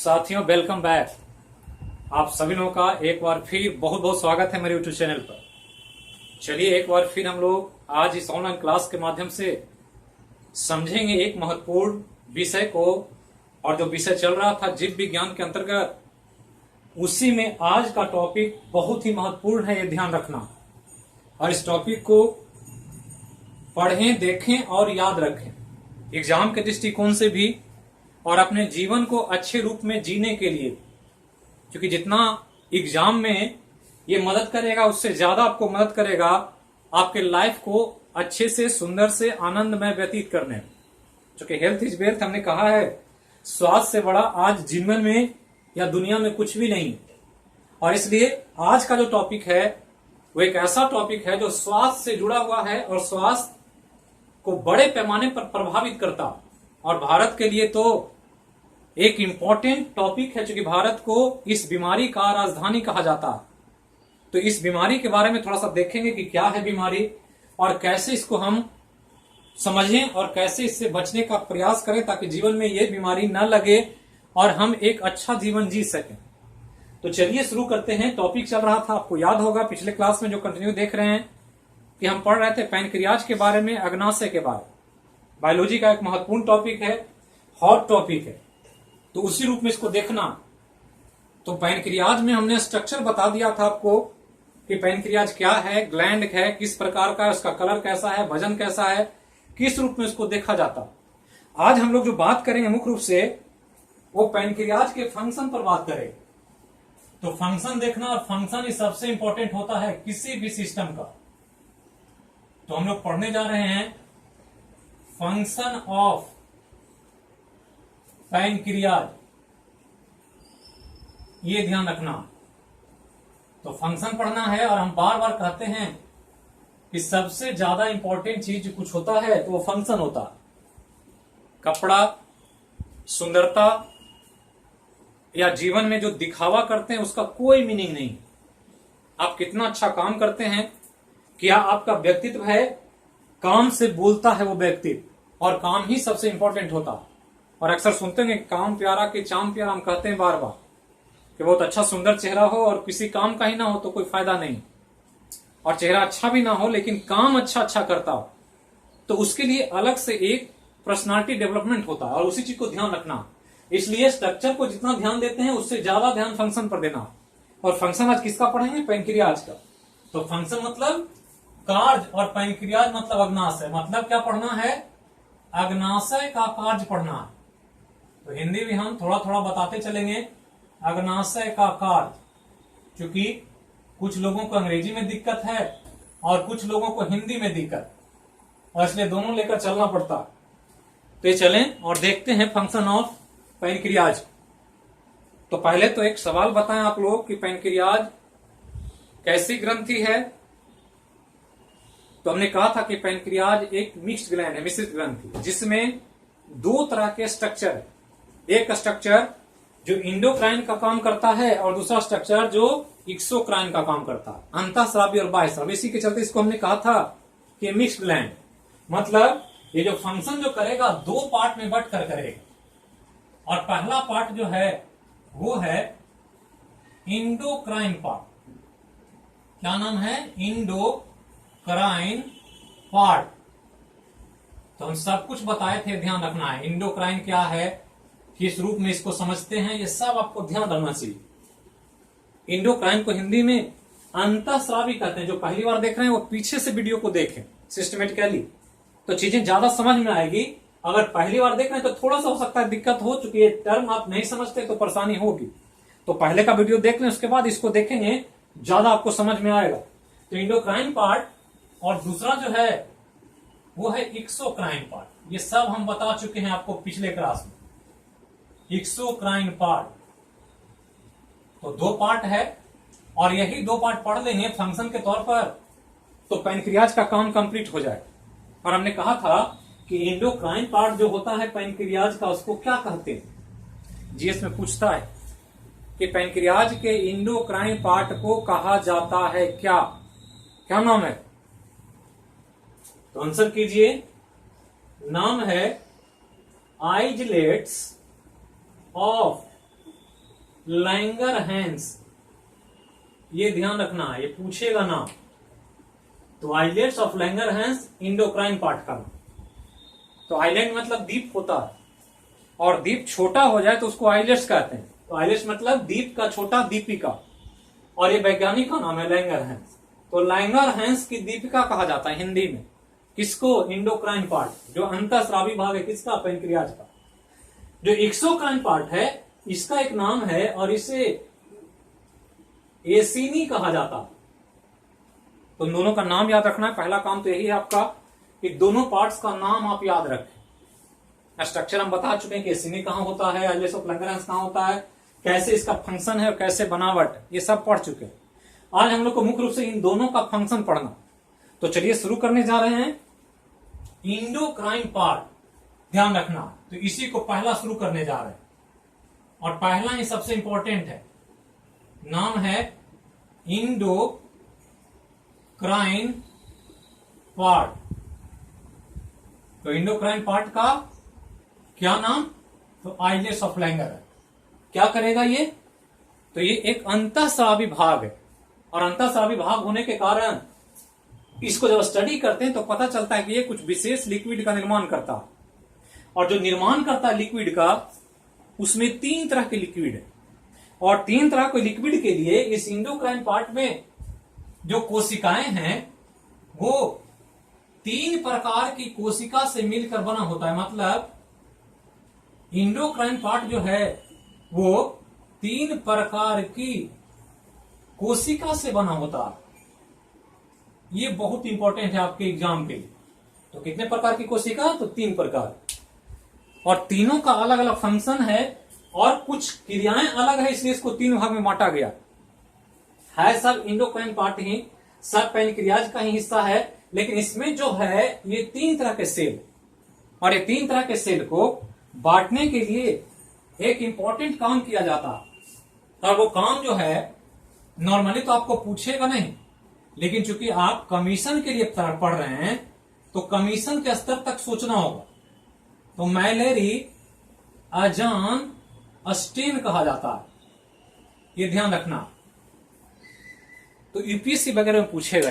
साथियों, welcome back. आप सभी लोगों का एक बार फिर बहुत बहुत स्वागत है मेरे यूट्यूब चैनल पर। चलिए एक बार फिर हम लोग आज इस ऑनलाइन क्लास के माध्यम से समझेंगे एक महत्वपूर्ण विषय को। और जो विषय चल रहा था जीव विज्ञान के अंतर्गत, उसी में आज का टॉपिक बहुत ही महत्वपूर्ण है, ये ध्यान रखना। और इस टॉपिक को पढ़ें, देखें और याद रखें एग्जाम के दृष्टिकोण से भी और अपने जीवन को अच्छे रूप में जीने के लिए। क्योंकि जितना एग्जाम में ये मदद करेगा, उससे ज्यादा आपको मदद करेगा आपके लाइफ को अच्छे से, सुंदर से, आनंदमय व्यतीत करने में। क्योंकि हेल्थ इज वेल्थ हमने कहा है, स्वास्थ्य से बड़ा आज जीवन में या दुनिया में कुछ भी नहीं। और इसलिए आज का जो टॉपिक है वो एक ऐसा टॉपिक है जो स्वास्थ्य से जुड़ा हुआ है और स्वास्थ्य को बड़े पैमाने पर प्रभावित करता। और भारत के लिए तो एक इम्पोर्टेंट टॉपिक है, क्योंकि भारत को इस बीमारी का राजधानी कहा जाता है। तो इस बीमारी के बारे में थोड़ा सा देखेंगे कि क्या है बीमारी और कैसे इसको हम समझें और कैसे इससे बचने का प्रयास करें, ताकि जीवन में ये बीमारी न लगे और हम एक अच्छा जीवन जी सकें। तो चलिए शुरू करते हैं। टॉपिक चल रहा था, आपको याद होगा पिछले क्लास में जो कंटिन्यू देख रहे हैं कि हम पढ़ रहे थे पैनक्रियाज के बारे में, अग्नाशय के बारे में। बायोलॉजी का एक महत्वपूर्ण टॉपिक है, हॉट टॉपिक है, तो उसी रूप में इसको देखना। तो पैनक्रियाज में हमने स्ट्रक्चर बता दिया था आपको कि पैनक्रियाज क्या है, ग्लैंड है, किस प्रकार का है, उसका कलर कैसा है, वजन कैसा है, किस रूप में इसको देखा जाता। आज हम लोग जो बात करेंगे मुख्य रूप से वो पैनक्रियाज के फंक्शन पर बात करेंगे। तो फंक्शन देखना, और फंक्शन ही सबसे इंपॉर्टेंट होता है किसी भी सिस्टम का। तो हम लोग पढ़ने जा रहे हैं फंक्शन ऑफ पैनक्रियाज, ये ध्यान रखना। तो फंक्शन पढ़ना है, और हम बार बार कहते हैं कि सबसे ज्यादा इंपॉर्टेंट चीज कुछ होता है तो वो फंक्शन होता है। कपड़ा, सुंदरता या जीवन में जो दिखावा करते हैं उसका कोई मीनिंग नहीं। आप कितना अच्छा काम करते हैं, क्या आपका व्यक्तित्व है, काम से बोलता है वो व्यक्तित्व, और काम ही सबसे इंपॉर्टेंट होता है। और अक्सर सुनते हैं काम प्यारा कि चाम प्यारा, हम कहते हैं बार बार कि बहुत अच्छा सुंदर चेहरा हो और किसी काम का ही ना हो तो कोई फायदा नहीं। और चेहरा अच्छा भी ना हो लेकिन काम अच्छा करता हो तो उसके लिए अलग से एक पर्सनालिटी डेवलपमेंट होता है, और उसी चीज को ध्यान रखना। इसलिए स्ट्रक्चर को जितना ध्यान देते हैं उससे ज्यादा ध्यान फंक्शन पर देना। और फंक्शन आज किसका पढ़ेंगे? पैनक्रियाज का। तो फंक्शन मतलब कार्य और पैनक्रियाज मतलब अग्नाशय। मतलब क्या पढ़ना है? अग्नाशय का कार्य पढ़ना है। तो हिंदी भी हम थोड़ा थोड़ा बताते चलेंगे। अग्नाशय का कार्य, क्योंकि कुछ लोगों को अंग्रेजी में दिक्कत है और कुछ लोगों को हिंदी में दिक्कत, और इसलिए दोनों लेकर चलना पड़ता। तो ये चलें और देखते हैं फंक्शन ऑफ पैनक्रियाज। तो पहले तो एक सवाल बताएं आप लोग कि पैनक्रियाज कैसी ग्रंथि है। तो हमने कहा था कि पैनक्रियाज एक मिक्स्ड ग्लैंड है, मिश्रित ग्रंथि, जिसमें दो तरह के स्ट्रक्चर है। एक स्ट्रक्चर जो इंडोक्राइन का काम करता है और दूसरा स्ट्रक्चर जो एक्सोक्राइन का काम करता है, अंतःस्रावी और बाह्यस्रावी। इसी के चलते इसको हमने कहा था कि मिक्स्ड ग्लैंड। मतलब ये जो फंक्शन जो करेगा दो पार्ट में बट कर करेगा। और पहला पार्ट जो है वो है इंडोक्राइन पार्ट। क्या नाम है? Endocrine part. तो हम सब कुछ बताए थे, ध्यान रखना है। इंडोक्राइन क्या है, किस रूप में इसको समझते हैं, ये सब आपको ध्यान रखना चाहिए। इंडोक्राइन को हिंदी में अंतःस्रावी कहते हैं। जो पहली बार देख रहे हैं वो पीछे से वीडियो को देखें सिस्टमेटिकली, तो चीजें ज्यादा समझ में आएगी। अगर पहली बार देख रहे हैं तो थोड़ा सा हो सकता है दिक्कत हो, चुकी है टर्म आप नहीं समझते तो परेशानी होगी। तो पहले का वीडियो देख लें, उसके बाद इसको देखेंगे, ज्यादा आपको समझ में आएगा। तो इंडोक्राइन पार्ट, और दूसरा जो है वो है एक्सोक्राइन पार्ट। ये सब हम बता चुके हैं आपको पिछले क्लास में। एक्सोक्राइन पार्ट, तो दो पार्ट है, और यही दो पार्ट पढ़ लेंगे फंक्शन के तौर पर, तो पैनक्रियाज का काम कंप्लीट हो जाए। और हमने कहा था कि इंडोक्राइन पार्ट जो होता है पैनक्रियाज का, उसको क्या कहते हैं? जीएस में पूछता है कि पैनक्रियाज के इंडोक्राइन पार्ट को कहा जाता है क्या? क्या नाम है? तो आंसर कीजिए। नाम है आइजलेट्स ऑफ लैंगरहैंस, ये ध्यान रखना है, ये पूछेगा ना। तो islets of Langerhans endocrine part का। तो आइलैंड मतलब द्वीप होता है, और द्वीप छोटा हो जाए तो उसको आइलेट्स कहते हैं। तो आइलेट्स मतलब द्वीप का छोटा, दीपिका, और ये वैज्ञानिक का नाम है लैंगरहैंस। तो लैंगरहैंस की दीपिका कहा जाता है हिंदी में किसको? इंडोक्राइन पार्ट, जो अंतःस्रावी भाग है किसका? पैनक्रियाज का। जो एक्सोक्राइन पार्ट है इसका एक नाम है, और इसे एसिनी कहा जाता है। तो इन दोनों का नाम याद रखना है। पहला काम तो यही है आपका कि दोनों पार्ट्स का नाम आप याद रखें। स्ट्रक्चर हम बता चुके हैं कि एसिनी कहां होता है, आइलेट्स ऑफ लैंगरहैंस कहां होता है, कैसे इसका फंक्शन है और कैसे बनावट, ये सब पढ़ चुके हैं। आज हम लोग को मुख्य रूप से इन दोनों का फंक्शन पढ़ना। तो चलिए शुरू करने जा रहे हैं। इंडोक्राइन पार्ट ध्यान रखना, तो इसी को पहला शुरू करने जा रहे हैं, और पहला ही सबसे इंपॉर्टेंट है, नाम है इंडोक्राइन पार्ट। तो इंडोक्राइन पार्ट का क्या नाम? तो आइलेट्स ऑफ लैंगर है। क्या करेगा ये? तो ये एक अंतःस्रावी भाग है, और अंतःस्रावी भाग होने के कारण इसको जब स्टडी करते हैं तो पता चलता है कि ये कुछ विशेष लिक्विड का निर्माण करता है, और जो निर्माण करता है लिक्विड का, उसमें 3 तरह के लिक्विड है, और 3 तरह के लिक्विड के लिए इस इंडोक्राइन पार्ट में जो कोशिकाएं हैं वो 3 प्रकार की कोशिका से मिलकर बना होता है। मतलब इंडोक्राइन पार्ट जो है वो 3 प्रकार की कोशिका से बना होता है। ये बहुत इंपॉर्टेंट है आपके एग्जाम के लिए। तो कितने प्रकार की कोशिका? तो 3 प्रकार, और तीनों का अलग अलग फंक्शन है, और कुछ क्रियाएं अलग है, इसलिए इसको 3 भाग में बांटा गया है। सब इंडोक्राइन पार्ट ही, सब पैनक्रियाज का ही हिस्सा है, लेकिन इसमें जो है ये 3 तरह के सेल, और ये 3 तरह के सेल को बांटने के लिए एक इंपॉर्टेंट काम किया जाता है। और वो काम जो है नॉर्मली तो आपको पूछेगा नहीं, लेकिन चूंकि आप कमीशन के लिए पढ़ रहे हैं तो कमीशन के स्तर तक सोचना होगा। तो मैलेरी अजान अस्टेन कहा जाता है, ये ध्यान रखना। तो यूपीएससी वगैरह में पूछेगा,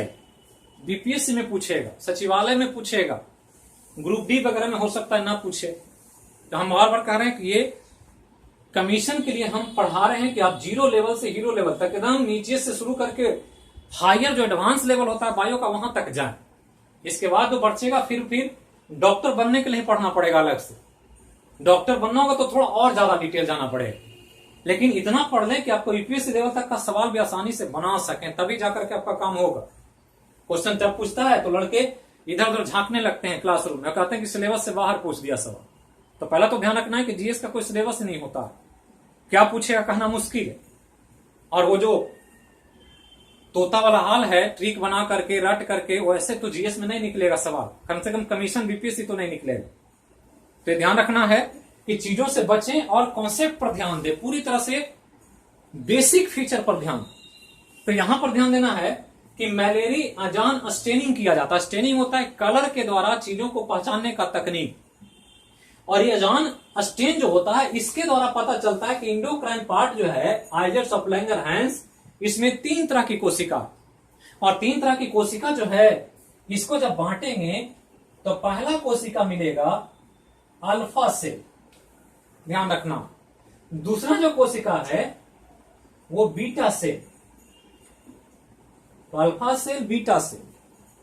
बीपीएससी में पूछेगा, सचिवालय में पूछेगा, ग्रुप डी वगैरह में हो सकता है ना पूछे। तो हम बार बार कह रहे हैं कि ये कमीशन के लिए हम पढ़ा रहे हैं कि आप 0 लेवल से हीरो लेवल तक, एकदम नीचे से शुरू करके हायर जो एडवांस लेवल होता है बायो का, वहां तक जाए। इसके बाद जो बचेगा फिर डॉक्टर बनने के लिए पढ़ना पड़ेगा अलग से। डॉक्टर बनना होगा तो थोड़ा और ज्यादा डिटेल जाना पड़ेगा, लेकिन इतना पढ़ लें कि आपको यूपीएससी लेवल तक का सवाल भी आसानी से बना सकें, तभी जाकर के आपका काम होगा। क्वेश्चन जब पूछता है तो लड़के इधर उधर झांकने लगते हैं क्लासरूम में, कहते हैं कि सिलेबस से बाहर पूछ दिया सवाल। तो पहला तो ध्यान रखना है कि जीएस का कोई सिलेबस नहीं होता, क्या पूछेगा कहना मुश्किल है। और वो जो तोता वाला हाल है, ट्रिक बना करके रट करके, वैसे तो जीएस में नहीं निकलेगा सवाल, कम से कम कमीशन बीपीएससी तो नहीं निकलेगा। तो ध्यान रखना है कि चीजों से बचें और कॉन्सेप्ट पर ध्यान दें, पूरी तरह से बेसिक फीचर पर ध्यान। तो यहां पर ध्यान देना है कि मैलेरी अजान स्टेनिंग किया जाता है। स्टेनिंग होता है कलर के द्वारा चीजों को पहचानने का तकनीक, और ये अजान स्टेन जो होता है इसके द्वारा पता चलता है कि इंडोक्राइन पार्ट जो है आइलेट्स ऑफ लैंगरहैंस, इसमें 3 तरह की कोशिका, और 3 तरह की कोशिका जो है इसको जब बांटेंगे तो पहला कोशिका मिलेगा अल्फा सेल, ध्यान रखना। दूसरा जो कोशिका है वो बीटा सेल, तो अल्फा सेल बीटा सेल,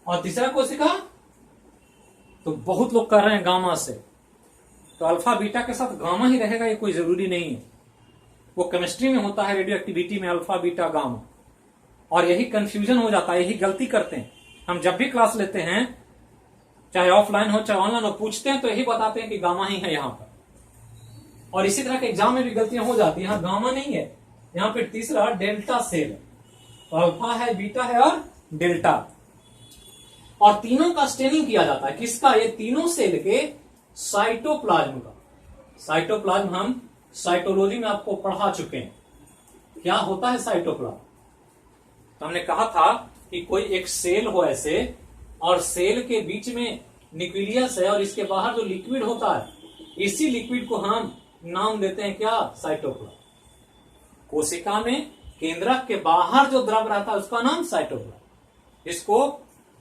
और तीसरा कोशिका तो बहुत लोग कर रहे हैं गामा सेल। तो अल्फा बीटा के साथ गामा ही रहेगा, ये कोई जरूरी नहीं है, वो केमिस्ट्री में होता है, रेडियो एक्टिविटी में अल्फा बीटा गामा। और यही कंफ्यूजन हो जाता है, यही गलती करते हैं हम जब भी क्लास लेते हैं, चाहे ऑफलाइन हो चाहे ऑनलाइन हो, पूछते हैं तो यही बताते हैं कि गामा ही है यहाँ पर। और इसी तरह के एग्जाम में भी गलतियां हो जाती है, यहाँ गामा नहीं है, यहाँ पे तीसरा डेल्टा सेल है। तो अल्फा है, बीटा है और डेल्टा, और तीनों का स्टेनिंग किया जाता है। किसका? ये तीनों सेल के साइटोप्लाज्म का। साइटोप्लाज्म हम साइटोलॉजी में आपको पढ़ा चुके हैं, क्या होता है साइटोप्लाज्म। तो हमने कहा था कि कोई एक सेल हो ऐसे, और सेल के बीच में न्यूक्लियस है, और इसके बाहर जो लिक्विड होता है, इसी लिक्विड को हम नाम देते हैं क्या? साइटोप्लाज्म। कोशिका में केंद्रक के बाहर जो द्रव रहता है उसका नाम साइटोप्लाज्म, इसको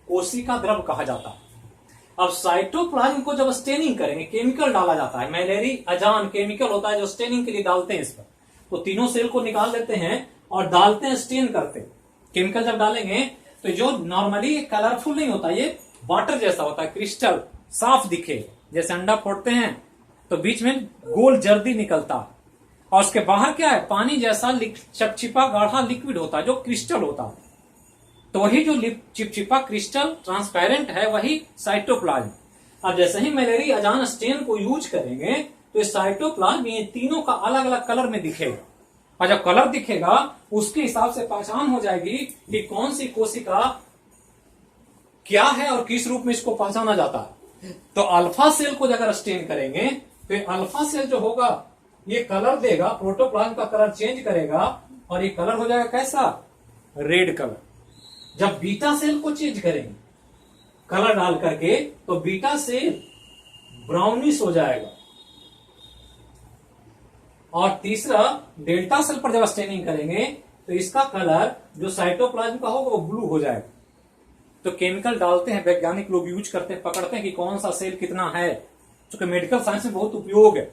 कोशिका द्रव कहा जाता है। अब साइटोप्लाज्म को जब स्टेनिंग करेंगे, केमिकल डाला जाता है, मैलेरी अजान केमिकल होता है जो स्टेनिंग के लिए डालते हैं इस पर, तो तीनों सेल को निकाल देते हैं और डालते हैं, स्टेन करते हैं। केमिकल जब डालेंगे तो जो नॉर्मली कलरफुल नहीं होता, ये वाटर जैसा होता है, क्रिस्टल साफ दिखे, जैसे अंडा फोड़ते हैं तो बीच में गोल जर्दी निकलता है और उसके बाहर क्या है, पानी जैसा चिपचिपा गाढ़ा लिक्विड होता है जो क्रिस्टल होता है। तो वही जो चिपचिपा क्रिस्टल ट्रांसपेरेंट है वही साइटोप्लाज्म। अब जैसे ही मैलेरी अजान स्टेन को यूज करेंगे तो इस साइटोप्लाज्म ये तीनों का अलग अलग कलर में दिखेगा, और जब कलर दिखेगा उसके हिसाब से पहचान हो जाएगी कि कौन सी कोशिका क्या है और किस रूप में इसको पहचाना जाता है। तो अल्फा सेल को अगर स्टेन करेंगे तो अल्फा सेल जो होगा ये कलर देगा, प्रोटोप्लाज्म का कलर चेंज करेगा और ये कलर हो जाएगा कैसा, रेड कलर। जब बीटा सेल को चेंज करेंगे कलर डाल करके तो बीटा सेल ब्राउनिश हो जाएगा, और तीसरा डेल्टा सेल पर जब स्टेनिंग करेंगे तो इसका कलर जो साइटोप्लाज्म का होगा वो ब्लू हो जाएगा। तो केमिकल डालते हैं, वैज्ञानिक लोग यूज करते हैं, पकड़ते हैं कि कौन सा सेल कितना है, क्योंकि मेडिकल साइंस में बहुत उपयोग है।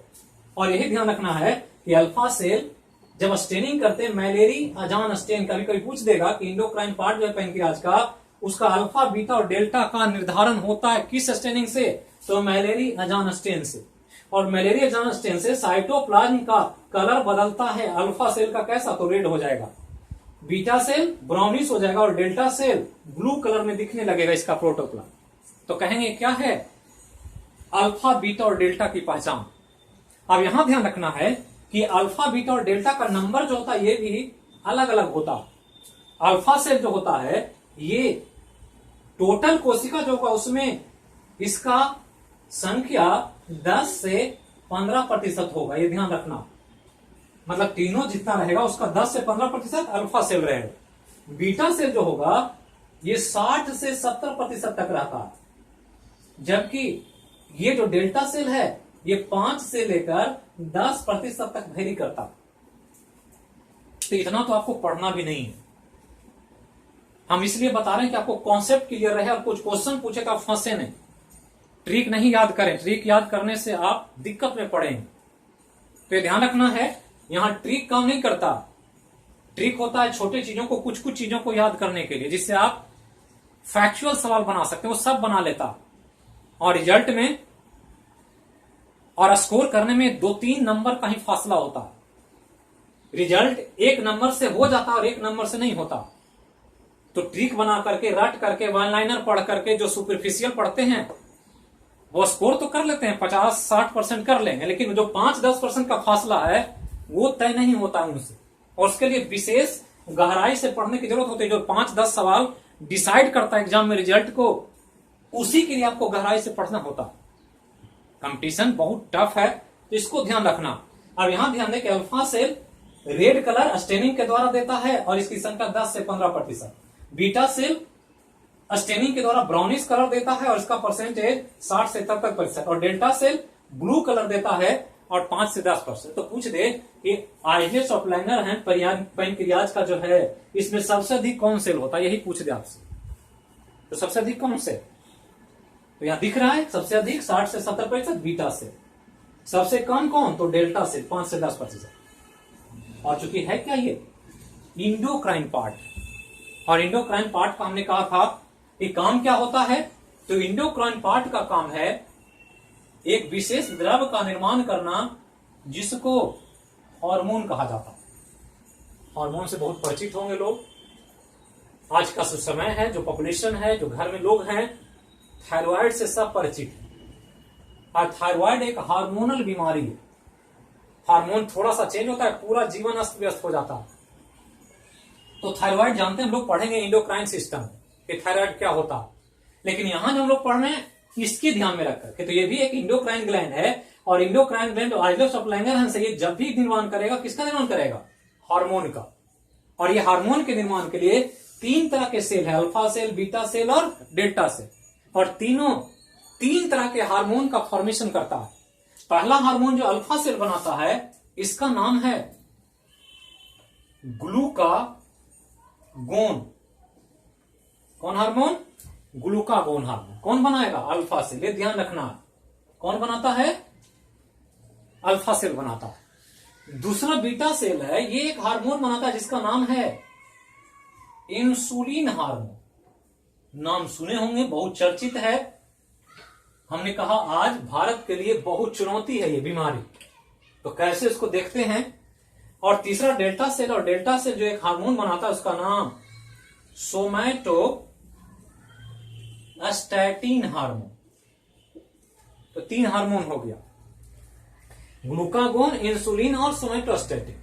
और यही ध्यान रखना है कि अल्फा सेल जब स्टेनिंग करते हैं, मैलेरी अजान स्टेन, कभी कभी पूछ देगा कि इंडोक्राइन पार्ट जो है पैंक्रियाज का, उसका अल्फा बीटा और डेल्टा का निर्धारण होता है किस स्टेनिंग से, तो मैलेरी अजान स्टेन से। और मैलेरी अजान स्टेन से साइटोप्लाज्म का कलर बदलता है, अल्फा सेल का कैसा, तो रेड हो जाएगा, बीटा सेल ब्राउनिश हो जाएगा और डेल्टा सेल ब्लू कलर में दिखने लगेगा इसका प्रोटोप्लाज्म। तो कहेंगे क्या है, अल्फा बीटा और डेल्टा की पहचान। अब यहां ध्यान रखना है कि अल्फा बीटा और डेल्टा का नंबर जो होता है ये भी अलग अलग होता है। अल्फा सेल जो होता है ये टोटल कोशिका जो होगा उसमें इसका संख्या 10 से 15% होगा, ये ध्यान रखना। मतलब तीनों जितना रहेगा उसका 10 से 15% अल्फा सेल रहेगा। बीटा सेल जो होगा ये 60 से 70% तक रहता है, जबकि ये जो डेल्टा सेल है ये 5 से लेकर 10% तक वेरी करता। तो इतना तो आपको पढ़ना भी नहीं है, हम इसलिए बता रहे हैं कि आपको कॉन्सेप्ट क्लियर रहे और कुछ क्वेश्चन पूछे तो आप फंसे नहीं। ट्रिक नहीं याद करें, ट्रिक याद करने से आप दिक्कत में पड़ेंगे। तो ध्यान रखना है, यहां ट्रिक काम नहीं करता। ट्रिक होता है छोटे चीजों को, कुछ कुछ चीजों को याद करने के लिए, जिससे आप फैक्चुअल सवाल बना सकते हैं। वो सब बना लेता और रिजल्ट में और स्कोर करने में 2-3 नंबर का ही फासला होता है। रिजल्ट 1 नंबर से हो जाता और 1 नंबर से नहीं होता। तो ट्रिक बना करके, रट करके, वन लाइनर पढ़ करके जो सुपरफिशियल पढ़ते हैं वो स्कोर तो कर लेते हैं, 50-60% कर लेंगे, लेकिन जो 5-10% का फासला है वो तय नहीं होता उनसे। और उसके लिए विशेष गहराई से पढ़ने की जरूरत होती है। जो 5-10 सवाल डिसाइड करता है एग्जाम में रिजल्ट को, उसी के लिए आपको गहराई से पढ़ना होता है। कंपटीशन बहुत टफ है, तो इसको ध्यान रखना। अब यहां ध्यान दें कि alpha cell red colour staining के द्वारा देता है और इसकी संख्या 10 से 15%। बीटा सेल स्टेनिंग के द्वारा ब्राउनिश कलर देता है और इसका परसेंटेज 60 से 70%। और डेल्टा सेल ब्लू कलर देता है और 5 से 10%। तो पूछ दे कि आइलेट्स ऑफ लैंगरहैंस पैंक्रियाज का जो है इसमें सबसे अधिक कौन सेल होता है, यही पूछ दे आपसे। तो सबसे अधिक कौन सेल, तो यहां दिख रहा है सबसे अधिक 60 से 70% बीटा सेल, सबसे कम कौन, तो डेल्टा सेल 5 से 10%। और चूंकि है क्या ये इंडोक्राइन पार्ट, और इंडोक्राइन पार्ट का हमने कहा था कि काम क्या होता है, तो इंडोक्राइन पार्ट का काम है एक विशेष द्रव का निर्माण करना जिसको हार्मोन कहा जाता है। हार्मोन से बहुत परिचित होंगे लोग। आज का समय है, जो पॉपुलेशन है, जो घर में लोग हैं, थायराइड से सब परिचित है। और थायराइड एक हार्मोनल बीमारी है। हार्मोन थोड़ा सा चेंज होता है, पूरा जीवन अस्त व्यस्त हो जाता है। तो थायराइड जानते हैं हम लोग, पढ़ेंगे इंडोक्राइन सिस्टम कि थायराइड क्या होता है। लेकिन यहां जो हम लोग पढ़ रहे हैं इसके ध्यान में रखकर कि तो ये भी एक इंडोक्राइन ग्लैंड है, और endocrine gland islets of Langerhans ये जब भी निर्माण करेगा, किसका निर्माण करेगा, हार्मोन का। और ये हार्मोन के निर्माण के लिए 3 तरह के सेल है, अल्फा सेल, बीटा सेल और डेल्टा सेल। और तीनों 3 तरह के हार्मोन का फॉर्मेशन करता है। पहला हार्मोन जो अल्फा सेल बनाता है इसका नाम है ग्लूकागोन। कौन हार्मोन? Glucagon hormone. कौन बनाएगा? Alpha cell. ये ध्यान रखना, कौन बनाता है? अल्फा सेल बनाता है। दूसरा बीटा सेल है, ये एक हार्मोन बनाता है जिसका नाम है इंसुलिन हार्मोन। नाम सुने होंगे, बहुत चर्चित है। हमने कहा आज भारत के लिए बहुत चुनौती है ये बीमारी, तो कैसे इसको देखते हैं। और तीसरा डेल्टा सेल, और डेल्टा सेल जो एक हार्मोन बनाता है उसका नाम सोमैटोस्टैटिन हार्मोन। तो 3 हार्मोन हो गया, ग्लूकागोन, इंसुलिन और सोमैटोस्टैटिन।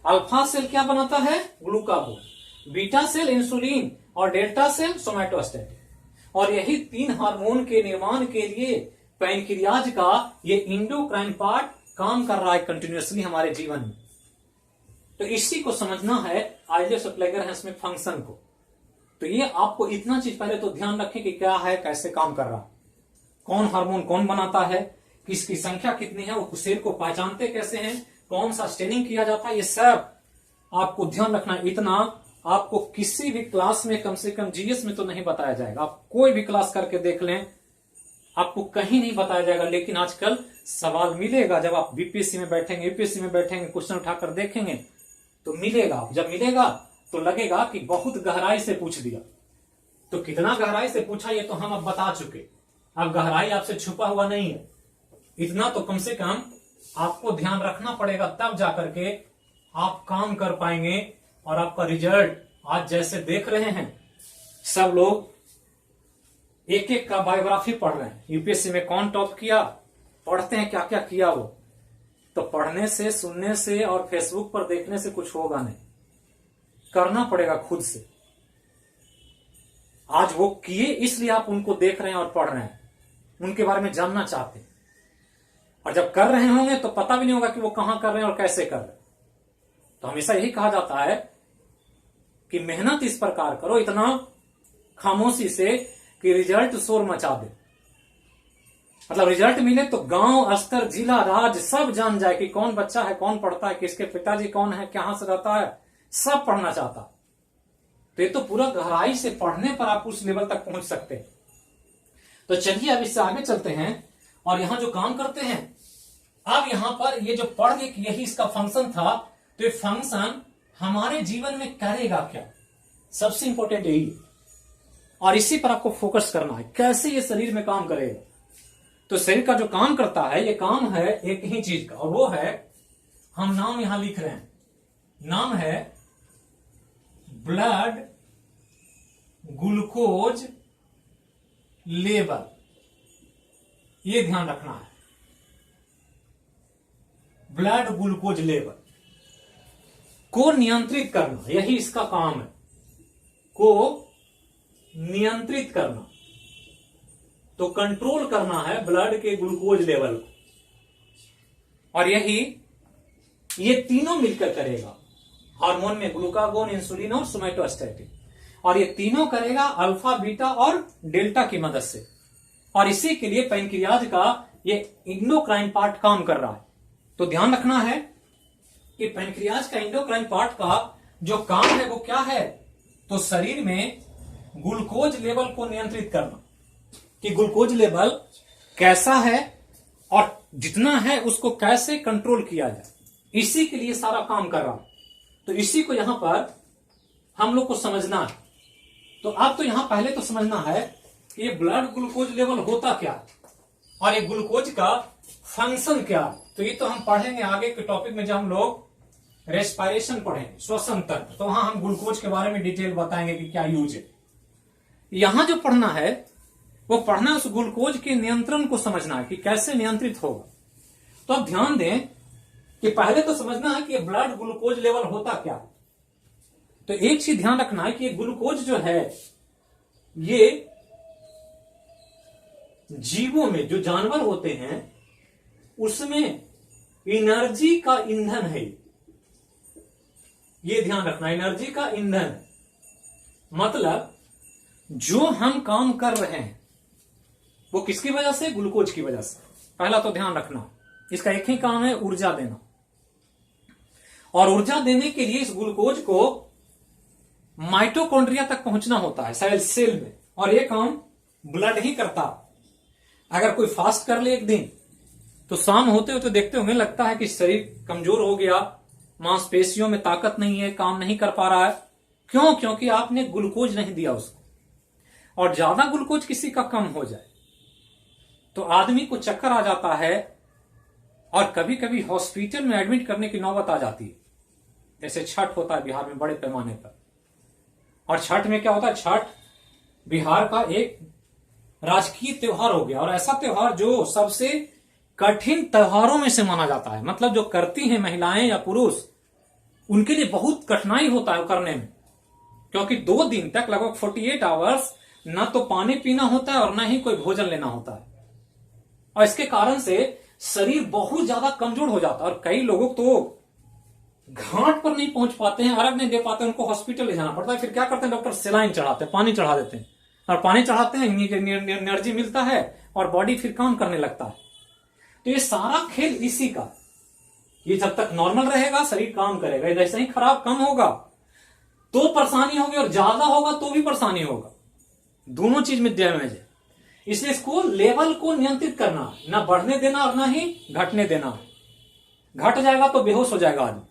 अल्फा सेल क्या बनाता है? ग्लूकागोन। बीटा सेल इंसुलिन और डेल्टा सेल सोमैटोस्टैटिन। और यही 3 हार्मोन के निर्माण के लिए पैनक्रियाज का ये इंडोक्राइन पार्ट काम कर रहा है कंटिन्यूअसली हमारे जीवन में। तो इसी को समझना है, आइलेट्स और प्लेगरहैंस फंक्शन को। तो ये आपको इतना चीज पहले तो ध्यान रखें कि क्या है, कैसे काम कर रहा है, कौन हार्मोन कौन बनाता है, किसकी संख्या कितनी है, वो सेल को पहचानते कैसे हैं, कौन सा स्टेनिंग किया जाता है, ये सब आपको ध्यान रखना। इतना आपको किसी भी क्लास में, कम से कम जीएस में तो नहीं बताया जाएगा। आप कोई भी क्लास करके देख लें, आपको कहीं नहीं बताया जाएगा। लेकिन आजकल सवाल मिलेगा, जब आप बीपीएससी में बैठेंगे, यूपीएससी में बैठेंगे, क्वेश्चन उठाकर देखेंगे तो मिलेगा। जब मिलेगा तो लगेगा कि बहुत गहराई से पूछ दिया। तो कितना गहराई से पूछा ये तो हम अब बता चुके। अब गहराई आपसे छुपा हुआ नहीं है, इतना तो कम से कम आपको ध्यान रखना पड़ेगा, तब जाकर के आप काम कर पाएंगे। और आपका रिजल्ट आज जैसे देख रहे हैं, सब लोग एक एक का बायोग्राफी पढ़ रहे हैं। यूपीएससी में कौन टॉप किया, पढ़ते हैं क्या क्या किया वो। तो पढ़ने से, सुनने से और फेसबुक पर देखने से कुछ होगा नहीं, करना पड़ेगा खुद से। आज वो किए इसलिए आप उनको देख रहे हैं और पढ़ रहे हैं, उनके बारे में जानना चाहते हैं। और जब कर रहे होंगे तो पता भी नहीं होगा कि वो कहां कर रहे हैं और कैसे कर रहे हैं। तो हमेशा यही कहा जाता है कि मेहनत इस प्रकार करो, इतना खामोशी से कि रिजल्ट शोर मचा दे। मतलब रिजल्ट मिले तो गांव स्तर, जिला, राज्य सब जान जाए कि कौन बच्चा है, कौन पढ़ता है, किसके पिताजी कौन है, कहां से रहता है, सब पढ़ना चाहता। तो ये तो पूरा गहराई से पढ़ने पर आप उस लेवल तक पहुंच सकते हैं। तो चलिए अब इससे आगे चलते हैं और यहां जो काम करते हैं, अब यहां पर ये जो पढ़ गए कि यही इसका फंक्शन था, तो ये फंक्शन हमारे जीवन में करेगा क्या, सबसे इंपॉर्टेंट यही है। और इसी पर आपको फोकस करना है, कैसे ये शरीर में काम करेगा। तो शरीर का जो काम करता है, ये काम है एक ही चीज का, और वो है, हम नाम यहां लिख रहे हैं, नाम है ब्लड ग्लूकोज लेवल। ये ध्यान रखना है, ब्लड ग्लूकोज लेवल को नियंत्रित करना, यही इसका काम है, को नियंत्रित करना। तो कंट्रोल करना है ब्लड के ग्लूकोज लेवल को, और यही ये तीनों मिलकर करेगा। हार्मोन में ग्लूकागोन, इंसुलिन और सोमैटोस्टैटिन, और ये तीनों करेगा अल्फा, बीटा और डेल्टा की मदद से। और इसी के लिए पैनक्रियाज का ये इंडोक्राइन पार्ट काम कर रहा है। तो ध्यान रखना है कि पैनक्रियाज का इंडोक्राइन पार्ट का जो काम है वो क्या है, तो शरीर में ग्लूकोज लेवल को नियंत्रित करना, कि ग्लूकोज लेवल कैसा है और जितना है उसको कैसे कंट्रोल किया जाए, इसी के लिए सारा काम कर रहा है। तो इसी को यहां पर हम लोग को समझना है। तो अब तो यहां पहले तो समझना है कि ये ब्लड ग्लूकोज लेवल होता क्या है और ये ग्लूकोज का फंक्शन क्या है। तो ये तो हम पढ़ेंगे आगे के टॉपिक में, जब हम लोग रेस्पिरेशन पढ़ेंगे, श्वसन तंत्र, तो वहां हम ग्लूकोज के बारे में डिटेल बताएंगे कि क्या यूज है। यहां जो पढ़ना है वो पढ़ना उस ग्लूकोज के नियंत्रण को समझना है कि कैसे नियंत्रित होगा। तो अब ध्यान दें कि पहले तो समझना है कि ये ब्लड ग्लूकोज लेवल होता क्या। तो एक चीज ध्यान रखना है कि ये ग्लूकोज जो है, ये जीवों में, जो जानवर होते हैं उसमें एनर्जी का ईंधन है। ये ध्यान रखना, एनर्जी का ईंधन, मतलब जो हम काम कर रहे हैं वो किसकी वजह से, ग्लूकोज की वजह से। पहला तो ध्यान रखना, इसका एक ही काम है, ऊर्जा देना। और ऊर्जा देने के लिए इस ग्लूकोज को माइटोकॉन्ड्रिया तक पहुंचना होता है सेल में, और ये काम ब्लड ही करता। अगर कोई फास्ट कर ले एक दिन, तो शाम होते होते देखते होंगे लगता है कि शरीर कमजोर हो गया, मांसपेशियों में ताकत नहीं है, काम नहीं कर पा रहा है। क्यों? क्योंकि आपने ग्लूकोज नहीं दिया उसको। और ज्यादा ग्लूकोज किसी का कम हो जाए तो आदमी को चक्कर आ जाता है, और कभी कभी हॉस्पिटल में एडमिट करने की नौबत आ जाती है। जैसे छठ होता है बिहार में बड़े पैमाने पर, और छठ में क्या होता है, छठ बिहार का एक राजकीय त्योहार हो गया, और ऐसा त्योहार जो सबसे कठिन त्योहारों में से माना जाता है। मतलब जो करती हैं महिलाएं या पुरुष, उनके लिए बहुत कठिनाई होता है करने में, क्योंकि 2 दिन तक लगभग 48 आवर्स ना तो पानी पीना होता है और ना ही कोई भोजन लेना होता है। और इसके कारण से शरीर बहुत ज्यादा कमजोर हो जाता है, और कई लोगों तो घाट पर नहीं पहुंच पाते हैं, अर्घ नहीं दे पाते, उनको हॉस्पिटल ले जाना पड़ता है। फिर क्या करते हैं डॉक्टर? सेलाइन चढ़ाते हैं, पानी चढ़ा देते हैं, और पानी चढ़ाते हैं, एनर्जी मिलता है और बॉडी फिर काम करने लगता है। तो ये सारा खेल इसी का, ये जब तक नॉर्मल रहेगा शरीर काम करेगा, जैसे ही खराब कम होगा तो परेशानी होगी, और ज्यादा होगा तो भी परेशानी होगा। दोनों चीज में डैमेज है। इसलिए इसको लेवल को नियंत्रित करना, ना बढ़ने देना और ना ही घटने देना। घट जाएगा तो बेहोश हो जाएगा आदमी,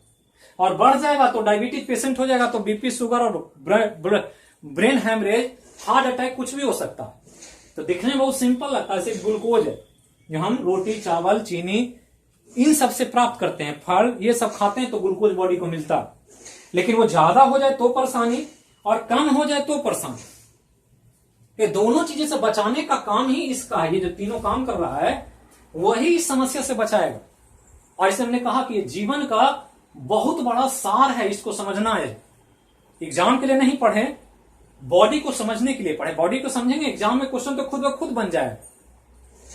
और बढ़ जाएगा तो डायबिटीज पेशेंट हो जाएगा, तो बीपी, शुगर और ब्रेन हैमरेज, हार्ट अटैक कुछ भी हो सकता है। तो दिखने में बहुत सिंपल लगता है, सिर्फ ग्लूकोज है जो हम रोटी, चावल, चीनी इन सब से प्राप्त करते हैं, फल ये सब खाते हैं तो ग्लूकोज बॉडी को मिलता है। लेकिन वो ज्यादा हो जाए तो परेशानी, और कम हो जाए तो परेशानी। ये दोनों चीजें से बचाने का काम ही इसका है। ये जो तीनों काम कर रहा है वही इस समस्या से बचाएगा। और इसे हमने कहा कि जीवन का बहुत बड़ा सार है, इसको समझना है। एग्जाम के लिए नहीं पढ़े, बॉडी को समझने के लिए पढ़े। बॉडी को समझेंगे, एग्जाम में क्वेश्चन तो खुद ब खुद बन जाए।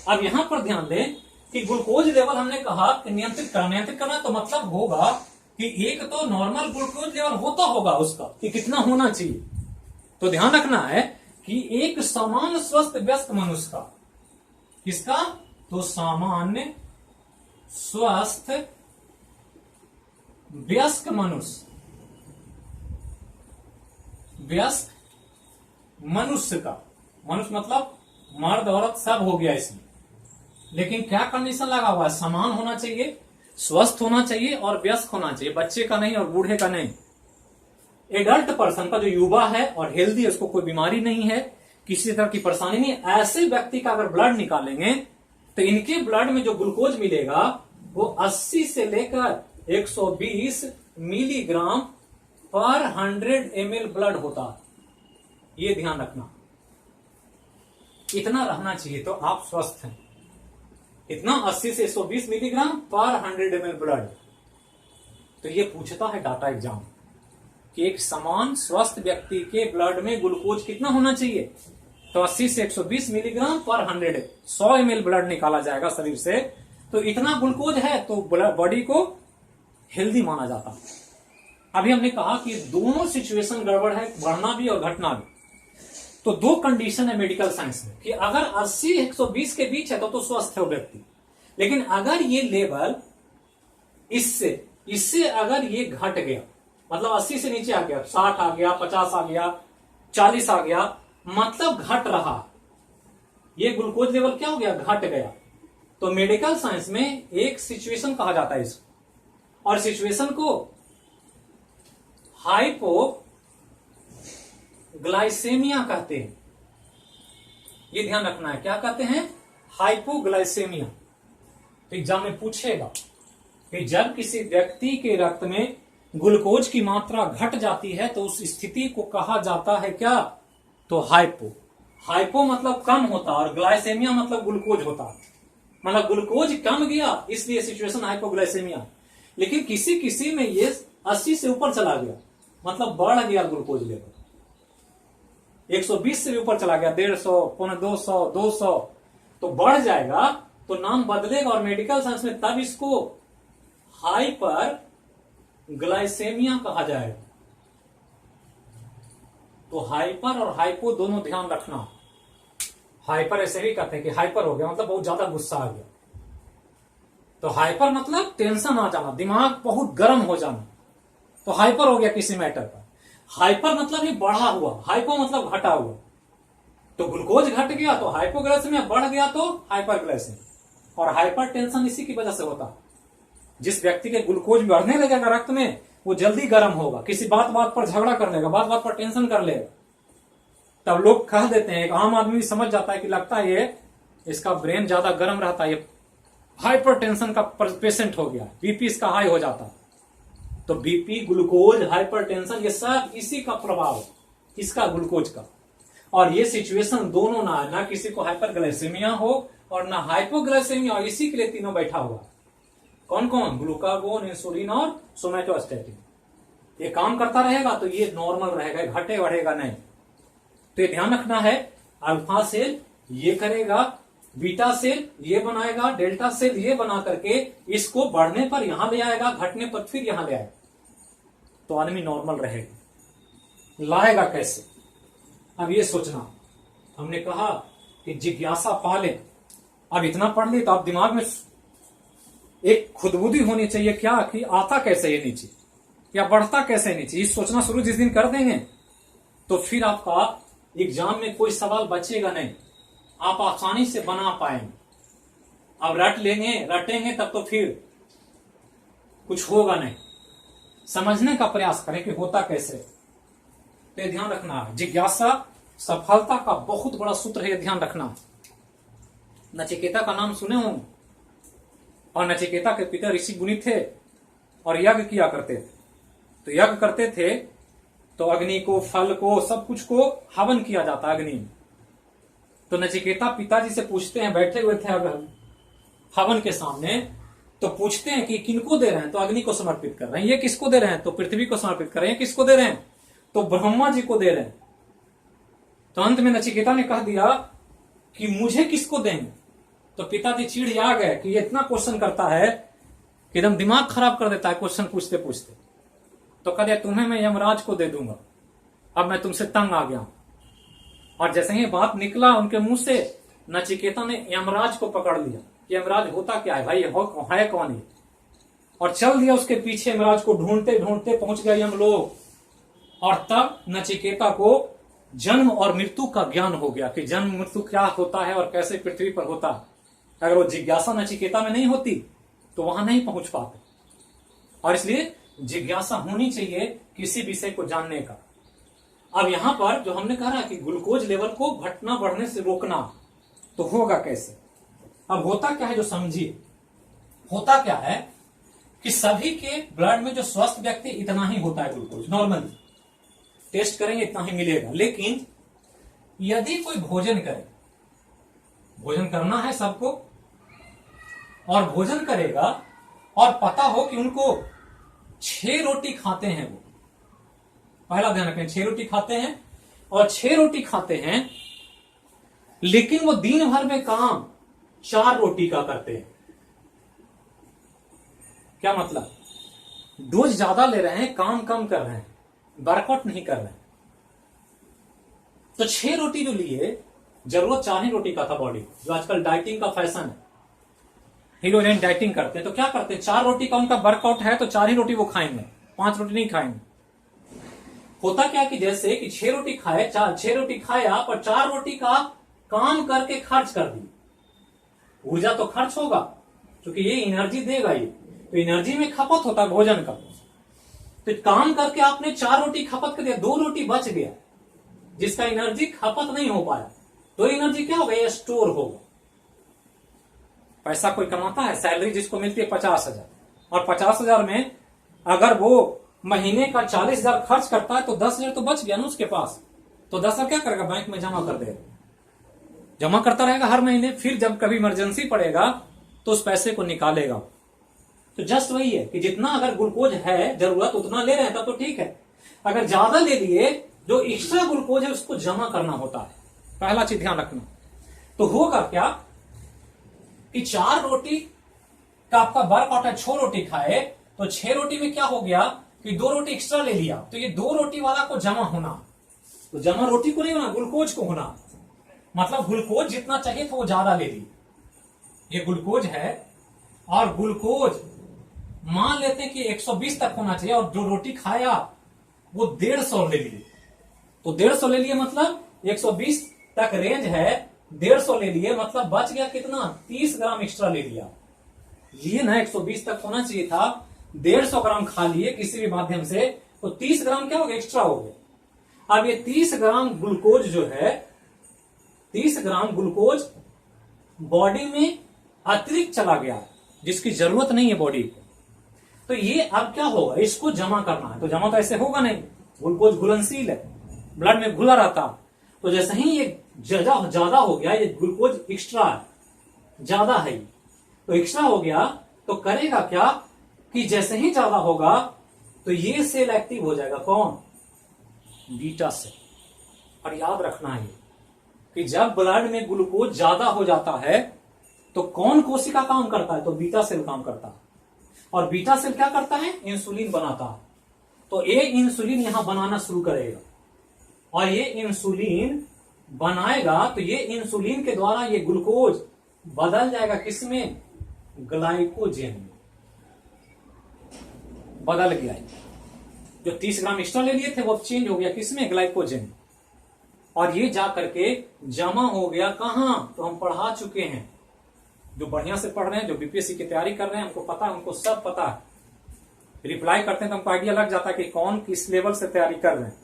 अब यहां पर ध्यान दें कि ग्लूकोज लेवल हमने कहा कि नियंत्रित करना तो मतलब होगा कि एक तो नॉर्मल ग्लूकोज लेवल होता होगा उसका कि कितना होना चाहिए। तो ध्यान रखना है कि एक सामान्य स्वस्थ व्यस्क मनुष्य का, किसका? तो सामान्य स्वस्थ व्यस्क मनुष्य, व्यस्क मनुष्य का, मनुष्य मतलब मर्द औरत सब हो गया इसमें, लेकिन क्या कंडीशन लगा हुआ है? समान होना चाहिए, स्वस्थ होना चाहिए और व्यस्क होना चाहिए। बच्चे का नहीं और बूढ़े का नहीं। एडल्ट पर्सन का जो युवा है और हेल्दी है, उसको कोई बीमारी नहीं है, किसी तरह की परेशानी नहीं, ऐसे व्यक्ति का अगर ब्लड निकालेंगे तो इनके ब्लड में जो ग्लूकोज मिलेगा वो 80 से लेकर 120 मिलीग्राम पर 100 ml ब्लड होता है। ये ध्यान रखना, इतना रहना चाहिए तो आप स्वस्थ हैं। इतना 80 से 120 मिलीग्राम पर 100 ml ब्लड। तो ये पूछता है डाटा एग्जाम कि एक समान स्वस्थ व्यक्ति के ब्लड में ग्लूकोज कितना होना चाहिए? तो 80 से 120 मिलीग्राम पर 100 ml ब्लड निकाला जाएगा शरीर से। तो इतना ग्लूकोज है तो बॉडी को हेल्दी माना जाता है। अभी हमने कहा कि दोनों सिचुएशन गड़बड़ है, बढ़ना भी और घटना भी। तो 2 कंडीशन है मेडिकल साइंस में कि अगर 80-120 के बीच है तो स्वस्थ है वो व्यक्ति, लेकिन अगर ये लेवल इससे अगर ये घट गया, मतलब 80 से नीचे आ गया, 60 आ गया, 50 आ गया, 40 आ गया, मतलब घट रहा, ये ग्लूकोज लेवल क्या हो गया? घट गया। तो मेडिकल साइंस में एक सिचुएशन कहा जाता है इसको, और सिचुएशन को हाइपोग्लाइसेमिया कहते हैं। ये ध्यान रखना है, क्या कहते हैं? हाइपोग्लाइसेमिया। तो एग्जाम में पूछेगा कि जब किसी व्यक्ति के रक्त में ग्लूकोज की मात्रा घट जाती है तो उस स्थिति को कहा जाता है क्या? तो हाइपो। हाइपो मतलब कम होता और ग्लाइसेमिया मतलब ग्लूकोज होता, मतलब ग्लूकोज कम गया इसलिए सिचुएशन हाइपोग्लाइसेमिया। लेकिन किसी किसी में ये 80 से ऊपर चला गया, मतलब बढ़ गया ग्लूकोज लेवल, 120 से भी ऊपर चला गया, 150, 200, 200, तो बढ़ जाएगा तो नाम बदलेगा। और मेडिकल साइंस में तब इसको हाइपर ग्लाइसेमिया कहा जाएगा। तो हाइपर और हाइपो दोनों ध्यान रखना। हाइपर ऐसे भी कहते हैं कि हाइपर हो गया मतलब बहुत ज्यादा गुस्सा आ गया। तो हाइपर मतलब टेंशन आ जाना, दिमाग बहुत गर्म हो जाना, तो हाइपर हो गया किसी मैटर पर। हाइपर मतलब ही बढ़ा हुआ, हाइपो मतलब घटा हुआ। तो ग्लूकोज घट गया तो हाइपोग्लाइसेमिया, बढ़ गया तो हाइपरग्लाइसेमिया। और हाइपर टेंशन इसी की वजह से होता है। जिस व्यक्ति के ग्लूकोज बढ़ने लगेगा रक्त में, वो जल्दी गर्म होगा, किसी बात बात पर झगड़ा कर लेगा, बात बात पर टेंशन कर लेगा। तब लोग कह देते हैं, एक आम आदमी भी समझ जाता है कि लगता है ये इसका ब्रेन ज्यादा गर्म रहता है, ये हाइपर टेंशन का पेशेंट हो गया, बीपी इसका हाई हो जाता। तो बीपी, ग्लूकोज, हाइपर टेंशन, ये सब इसी का प्रभाव है, इसका ग्लूकोज का। और ये सिचुएशन दोनों ना किसी को हाइपरग्लाइसेमिया हो और ना हाइपोग्लाइसेमिया, और इसी के लिए तीनों बैठा हुआ। कौन कौन? ग्लूकागोन, इंसुलिन और सोमैटोस्टैटिन। ये काम करता रहेगा तो ये नॉर्मल रहेगा, घटे बढ़ेगा नहीं। तो ये ध्यान रखना है, अल्फा सेल ये करेगा, बीटा सेल ये बनाएगा, डेल्टा सेल ये बना करके इसको बढ़ने पर यहां ले आएगा, घटने पर फिर यहां ले आएगा, तो आदमी नॉर्मल रहेगा। लाएगा कैसे? अब ये सोचना। हमने कहा कि जिज्ञासा पाले। अब इतना पढ़ ली तो आप दिमाग में एक खुदबुदी होनी चाहिए, क्या कि आता कैसे ये नीचे या बढ़ता कैसे नीचे। ये सोचना शुरू जिस दिन कर देंगे तो फिर आपका एग्जाम में कोई सवाल बचेगा नहीं, आप आसानी से बना पाएंगे। अब रटेंगे तब तो फिर कुछ होगा नहीं। समझने का प्रयास करें कि होता कैसे। तो ध्यान रखना है, जिज्ञासा सफलता का बहुत बड़ा सूत्र है, ये ध्यान रखना। नचिकेता का नाम सुने होंगे, और नचिकेता के पिता ऋषि मुनि थे और यज्ञ किया करते थे। तो यज्ञ करते थे तो अग्नि को, फल को, सब कुछ को हवन किया जाता अग्नि में। तो नचिकेता पिताजी से पूछते हैं, बैठे हुए थे हवन के सामने, तो पूछते हैं कि किनको दे रहे हैं? तो अग्नि को समर्पित कर रहे हैं। ये किसको दे रहे हैं? तो पृथ्वी को समर्पित कर रहे हैं। किसको दे रहे हैं? तो ब्रह्मा जी को दे रहे हैं। तो अंत में नचिकेता ने कह दिया कि मुझे किसको देंगे? तो पिताजी चिढ़ गए कि ये इतना क्वेश्चन करता है कि एकदम दिमाग खराब कर देता है क्वेश्चन पूछते पूछते। तो कह दिया तुम्हें मैं यमराज को दे दूंगा, अब मैं तुमसे तंग आ गया। और जैसे ही बात निकला उनके मुंह से, नचिकेता ने यमराज को पकड़ लिया कि यमराज होता क्या है भाई, है कौन ये? और चल दिया उसके पीछे, यमराज को ढूंढते ढूंढते पहुंच गया यमलोक। और तब नचिकेता को जन्म और मृत्यु का ज्ञान हो गया कि जन्म मृत्यु क्या होता है और कैसे पृथ्वी पर होता है। अगर वो जिज्ञासा नचिकेता में नहीं होती तो वहां नहीं पहुंच पाते। और इसलिए जिज्ञासा होनी चाहिए किसी विषय को जानने का। अब यहां पर जो हमने कहा कि ग्लूकोज लेवल को घटना बढ़ने से रोकना, तो होगा कैसे? अब होता क्या है जो समझिए। होता क्या है कि सभी के ब्लड में जो स्वस्थ व्यक्ति इतना ही होता है ग्लूकोज, नॉर्मल टेस्ट करेंगे इतना ही मिलेगा। लेकिन यदि कोई भोजन करे, भोजन करना है सबको, और भोजन करेगा और पता हो कि उनको 6 रोटी खाते हैं, वो पहला ध्यान रखें, 6 रोटी खाते हैं और 6 रोटी खाते हैं, लेकिन वो दिन भर में काम 4 रोटी का करते हैं। क्या मतलब? डोज ज्यादा ले रहे हैं, काम कम कर रहे हैं, वर्कआउट नहीं कर रहे हैं। तो 6 रोटी जो लिए, जरूरत 4 ही रोटी का था बॉडी, जो आजकल डाइटिंग का फैशन है, हीरोइन डाइटिंग करते हैं। तो क्या करते हैं, 4 रोटी का उनका वर्कआउट है तो 4 ही रोटी वो खाएंगे, 5 रोटी नहीं खाएंगे। होता क्या कि जैसे कि 6 रोटी खाए, 6 रोटी खाया पर 4 रोटी का काम करके खर्च कर दी, ऊर्जा तो खर्च होगा क्योंकि ये एनर्जी देगा, ये तो एनर्जी में खपत होता है भोजन का। तो काम करके आपने 4 रोटी खपत कर दिया, 2 रोटी बच गया जिसका एनर्जी खपत नहीं हो पाया, तो एनर्जी क्या होगा, ये स्टोर होगा। पैसा कोई कमाता है, सैलरी जिसको मिलती है 50,000, और 50,000 में अगर वो महीने का 40,000 खर्च करता है तो 10,000 तो बच गया ना उसके पास। तो 10,000 क्या करेगा, बैंक में जमा कर देगा, जमा करता रहेगा हर महीने। फिर जब कभी इमरजेंसी पड़ेगा तो उस पैसे को निकालेगा। तो जस्ट वही है कि जितना अगर ग्लूकोज है जरूरत उतना ले रहे हैं तब तो ठीक है। अगर ज्यादा ले लिए, जो एक्स्ट्रा ग्लूकोज है उसको जमा करना होता है, पहला चीज ध्यान रखना। तो होगा क्या कि 4 रोटी का आपका वर्कआउट है, 6 रोटी खाए तो 6 रोटी में क्या हो गया कि 2 रोटी एक्स्ट्रा ले लिया, तो ये 2 रोटी वाला को जमा होना, तो जमा रोटी को नहीं होना, ग्लूकोज को होना। मतलब ग्लूकोज जितना चाहिए था वो ज्यादा ले ली, ये ग्लूकोज है। और ग्लूकोज मान लेते हैं कि 120 तक होना चाहिए और जो रोटी खाया वो 150 ले लिए, तो 150 ले लिए मतलब 120 तक रेंज है, 150 ले लिए मतलब बच गया कितना, 30 ग्राम एक्स्ट्रा ले लिया। ये ना 120 तक होना चाहिए था, 150 ग्राम खा लिए किसी भी माध्यम से, तो 30 ग्राम क्या हो गया, एक्स्ट्रा हो गया। अब ये 30 ग्राम ग्लूकोज जो है, 30 ग्राम ग्लूकोज बॉडी में अतिरिक्त चला गया, जिसकी जरूरत नहीं है बॉडी को। तो ये अब क्या होगा, इसको जमा करना है, तो जमा तो ऐसे होगा नहीं, ग्लूकोज घुलनशील है, ब्लड में घुला रहता। तो जैसे ही ये ज्यादा हो गया, ये ग्लूकोज एक्स्ट्रा है, ज्यादा है, तो एक्स्ट्रा हो गया तो करेगा क्या कि जैसे ही ज्यादा होगा तो ये सेल एक्टिव हो जाएगा, कौन, बीटा सेल। और याद रखना है कि जब ब्लड में ग्लूकोज ज्यादा हो जाता है तो कौन कोशिका काम करता है, तो बीटा सेल काम करता है। और बीटा सेल क्या करता है, इंसुलिन बनाता है। तो ये इंसुलिन यहां बनाना शुरू करेगा, और ये इंसुलिन बनाएगा तो ये इंसुलिन के द्वारा ये ग्लूकोज बदल जाएगा किसमें, ग्लाइकोजेन में बदल गया। जो 30 ग्राम एक्स्ट्रा ले लिए थे वो चेंज हो गया किसमें, ग्लाइकोजेन। और ये जा करके जमा हो गया कहां, तो हम पढ़ा चुके हैं, जो बढ़िया से पढ़ रहे हैं, जो बीपीएससी की तैयारी कर रहे हैं, हमको पता है, उनको सब पता है। रिप्लाई करते हैं तो हमको आइडिया लग जाता है कि कौन किस लेवल से तैयारी कर रहे हैं।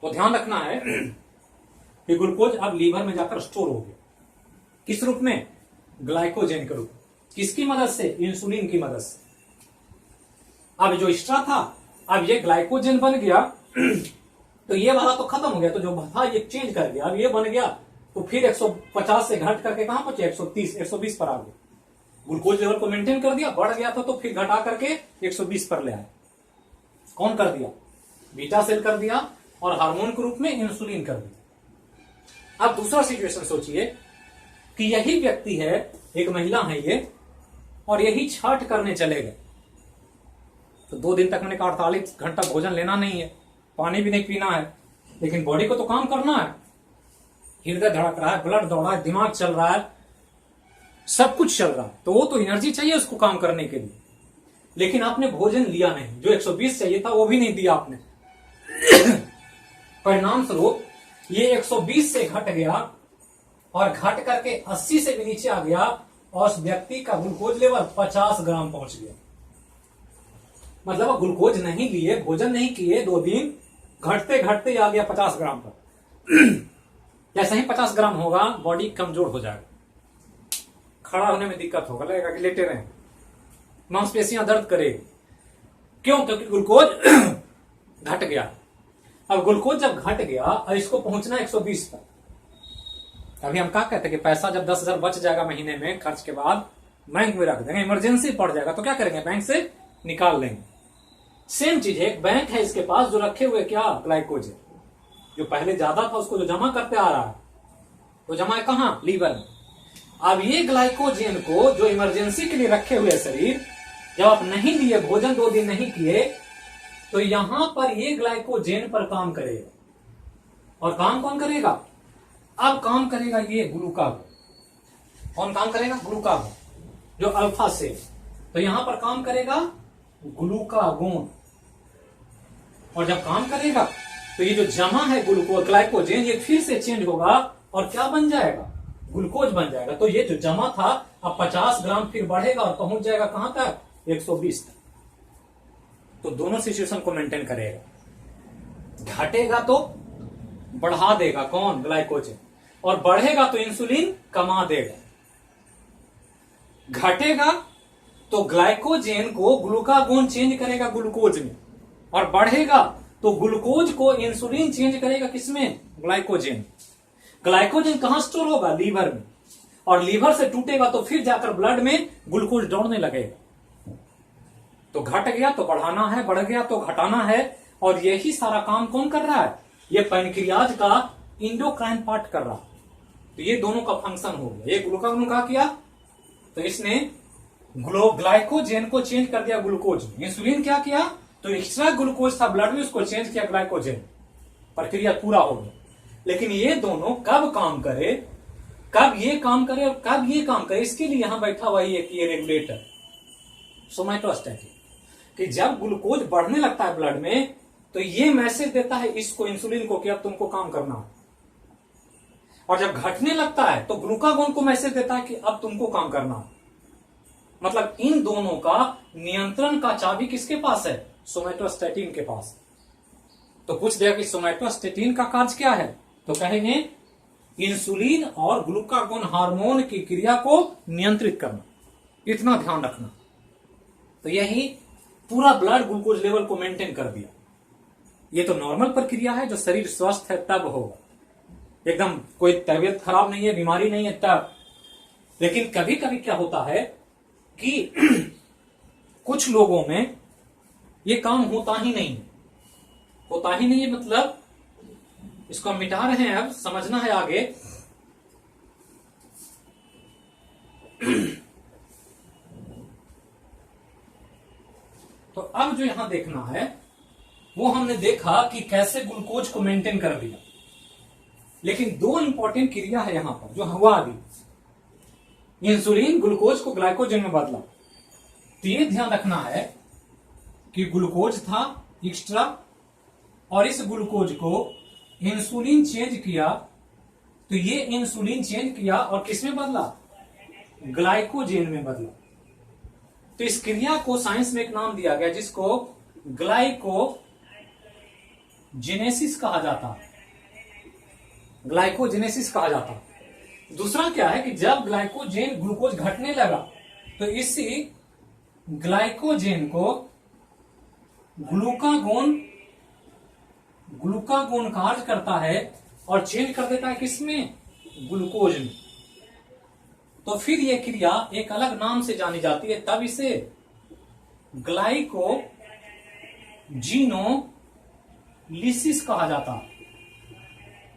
तो ध्यान रखना है कि ग्लूकोज अब लीवर में जाकर स्टोर हो गया, किस रूप में, ग्लाइकोजेन के रूप में। किसकी मदद से, इंसुलिन की मदद से। अब जो एक्स्ट्रा था, अब ये ग्लाइकोजेन बन गया तो ये वाला तो खत्म हो गया, तो जो था ये चेंज कर दिया, अब ये बन गया, तो फिर 150 से घट करके कहां पहुंचे, 130 120 पर आ गए। ग्लूकोज लेवल को मेंटेन कर दिया, बढ़ गया था तो फिर घटा करके 120 पर ले आए। कौन कर दिया, बीटा सेल कर दिया, और हार्मोन के रूप में इंसुलिन कर दिया। अब दूसरा सिचुएशन सोचिए कि यही व्यक्ति है, एक महिला है ये, और यही छठ करने चले गए। तो 2 दिन तक मैंने कहा 48 घंटा भोजन लेना नहीं है, पानी भी नहीं पीना है, लेकिन बॉडी को तो काम करना है, हृदय धड़क रहा है, ब्लड दौड़ रहा है, दिमाग चल रहा है, सब कुछ चल रहा है, तो वो तो एनर्जी चाहिए उसको काम करने के लिए। लेकिन आपने भोजन लिया नहीं, जो 120 चाहिए था वो भी नहीं दिया आपने। परिणाम स्वरूप ये 120 से घट गया, और घट करके 80 से भी नीचे आ गया, और उस व्यक्ति का ग्लूकोज लेवल 50 ग्राम पहुंच गया। मतलब ग्लूकोज नहीं लिए, भोजन नहीं किए 2 दिन, घटते घटते आ गया 50 ग्राम पर। जैसे ही 50 ग्राम होगा, बॉडी कमजोर हो जाएगा, खड़ा होने में दिक्कत होगा, लगेगा कि लेटे रहे, मांसपेशियां दर्द करेगी। क्यों, क्योंकि ग्लूकोज घट गया। अब ग्लूकोज जब घट गया और इसको पहुंचना 120 पर, अभी हम क्या कहते हैं कि पैसा जब 10,000 बच जाएगा महीने में खर्च के बाद, बैंक में रख देंगे, इमरजेंसी पड़ जाएगा तो क्या करेंगे, बैंक से निकाल लेंगे। सेम चीज है, एक बैंक है इसके पास जो रखे हुए क्या, ग्लाइकोज, जो पहले ज्यादा था उसको जो जमा करते आ रहा है, तो जमा है कहां, लीवर में। अब ये ग्लाइकोजेन को जो इमरजेंसी के लिए रखे हुए शरीर, जब आप नहीं लिए, भोजन 2 दिन नहीं किए, तो यहां पर ये ग्लाइकोजेन पर काम करेगा। और काम कौन करेगा, अब काम करेगा ये ग्लूकागोन। कौन काम करेगा, ग्लूकागोन, जो अल्फा सेल, तो यहां पर काम करेगा ग्लूकागोन। और जब काम करेगा तो ये जो जमा है ग्लाइकोजेन, ये फिर से चेंज होगा और क्या बन जाएगा, ग्लूकोज बन जाएगा। तो ये जो जमा था अब 50 ग्राम फिर बढ़ेगा और पहुंच जाएगा कहां तक, 120 तक। तो दोनों सिचुएशन को मेंटेन करेगा। घटेगा तो बढ़ा देगा कौन, ग्लाइकोजेन, और बढ़ेगा तो इंसुलिन कमा देगा। घटेगा तो ग्लाइकोजेन को ग्लूकागोन चेंज करेगा ग्लूकोज में, और बढ़ेगा तो ग्लूकोज को इंसुलिन चेंज करेगा किसमें, ग्लाइकोजेन। ग्लाइकोजेन कहां स्टोर होगा, लीवर में, और लीवर से टूटेगा तो फिर जाकर ब्लड में ग्लूकोज दौड़ने लगेगा। तो घट गया तो बढ़ाना है, बढ़ गया तो घटाना है। और यही सारा काम कौन कर रहा है, ये पैनक्रियाज का इंडोक्राइन पार्ट कर रहा है। तो ये दोनों का फंक्शन हो गया। ये ग्लूकागोन का किया तो इसने ग्लाइकोजेन को चेंज कर दिया ग्लूकोज में। इंसुलिन क्या किया, तो एक्स्ट्रा ग्लूकोज था ब्लड में, उसको चेंज किया ग्लाइकोजेन। प्रक्रिया पूरा हो गया। लेकिन ये दोनों कब काम करे, कब ये काम करे और कब ये काम करे, इसके लिए यहां बैठा हुआ ये रेगुलेटर सोमैटोस्टैटिन, कि जब ग्लूकोज बढ़ने लगता है ब्लड में तो ये मैसेज देता है इसको, इंसुलिन को, कि अब तुमको काम करना है। और जब घटने लगता है तो ग्लूकागोन को मैसेज देता है कि अब तुमको काम करना है। मतलब इन दोनों का नियंत्रण का चाबी किसके पास है? सोमैटोस्टैटिन के पास। तो पूछ दिया कि सोमैटोस्टैटिन का कार्य क्या है, तो कहेंगे इंसुलिन और ग्लूकागोन हार्मोन की क्रिया को नियंत्रित करना, इतना ध्यान रखना। तो यही पूरा ब्लड ग्लूकोज लेवल को मेंटेन कर दिया। ये तो नॉर्मल प्रक्रिया है, जो शरीर स्वस्थ है तब होगा, एकदम कोई तबीयत खराब नहीं है, बीमारी नहीं है तब। लेकिन कभी कभी क्या होता है कि कुछ लोगों में ये काम होता ही नहीं है, मतलब इसको हम मिटा रहे हैं, अब समझना है आगे। तो अब जो यहां देखना है वो हमने देखा कि कैसे ग्लूकोज को मेंटेन कर दिया। लेकिन दो इंपॉर्टेंट क्रिया है यहां पर जो हुआ अभी। इंसुलिन ग्लूकोज को ग्लाइकोजन में बदला, तो ये ध्यान रखना है कि ग्लूकोज था एक्स्ट्रा और इस ग्लूकोज को इंसुलिन चेंज किया, तो ये इंसुलिन चेंज किया और किस में बदला? ग्लाइकोजेन में बदला। तो इस क्रिया को साइंस में एक नाम दिया गया जिसको ग्लाइकोजेनेसिस कहा जाता। ग्लाइकोजेनेसिस कहा जाता। दूसरा क्या है कि जब ग्लाइकोजेन ग्लूकोज घटने लगा तो इसी ग्लाइकोजेन को ग्लूकागोन कार्य करता है और चेंज कर देता है किसमें? ग्लूकोज में। तो फिर यह क्रिया एक अलग नाम से जानी जाती है, तब इसे ग्लाइकोजीनोलिसिस कहा जाता।